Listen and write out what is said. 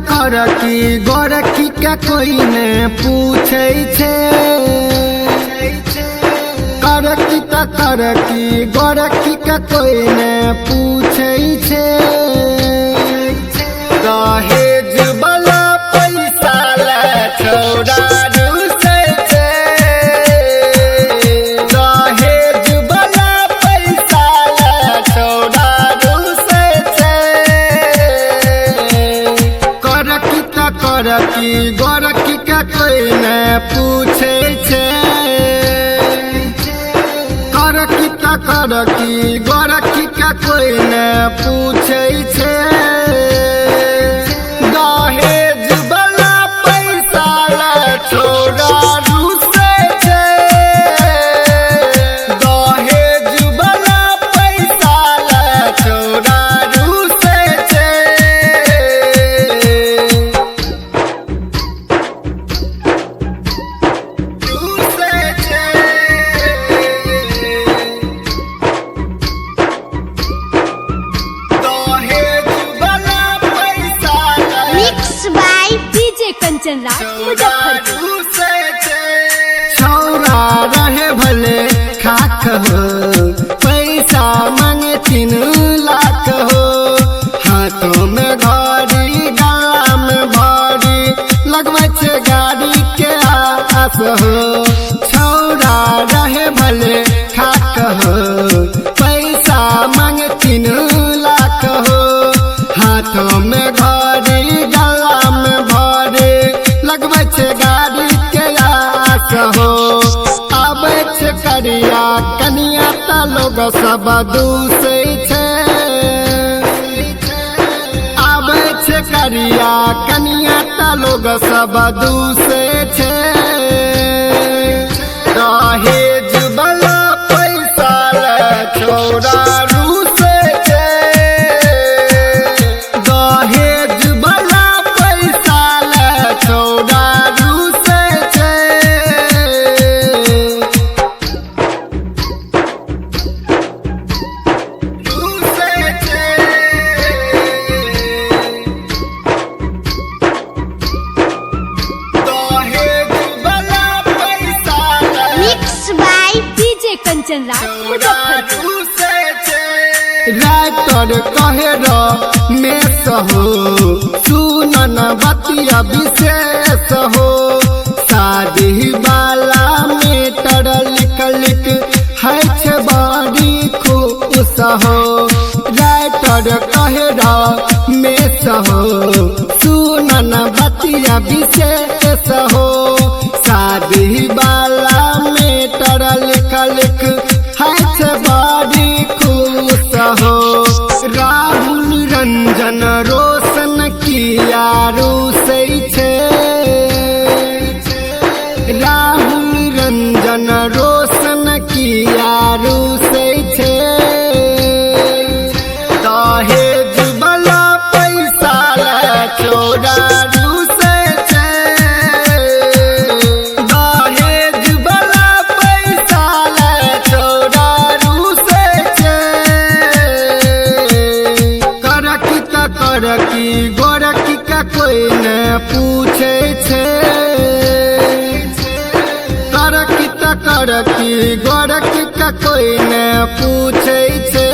करकी गोरखी के कोई ने पूछे छे। करकी गोरखी के कोई ने पूछे छे। दहेज वाला पैसा ले छोड़ा रूसे छे। दहेज वाला पैसा ले छोड़ा रूसे छे। करकी गोरखी के कोई ने पूछे छे। करकी गोरखी के कोई ने पूछे छे। दहेज वाला पैसा ले छोड़ा रूसे छे। दहेज वाला पैसा ले छोड़ा रूसे छे। कंचन राज मुजफ्फरपुर। छौरा रहे भले खाक हो, पैसा मांगे 3 लाख हो। हाथों में घड़ी गला में भरी, लगवे छे गाड़ी के आस हो। छौरा रहे भले खाक हो, पैसा मांगे 3 लाख हो। हाथों में घड़ी गला में भरी, लगवे छे गाड़ी के आस हो। आबे छे करिया कनिया ता लोग सब दूसै छे। आबे छे करिया कनिया ता लोग सब दूसै छे। दहेज वाला पैसा ले छोड़ा रूसे छे। दहेज वाला पैसा ले छोड़ा रूसे छे। रूसे छे। दहेज वाला पैसा ले mix by DJ Kanchan Raj Muzaffarpur. Writer कहे रमेश हो, सुनन बतिया विशेष हो। शादी वाला मेटर लिख है छे बड़ी खुश हो। राइटर कहे रमेश हो, सुनन बतिया विशेष हो। शादी वाला मेटर लिख है छे बड़ी खुश हो। राहुल रंजन रोशन किया रूसे छे। राहुल रंजन रोशन किया रूसे छे। दहेज वाला पैसा ले छोड़ा रूसे छे। दहेज वाला पैसा ले छोड़ा रूसे छे। करकी गोरखी का कोई ने पूछे छे। करकी गोरखी का कोई ने पूछे छे।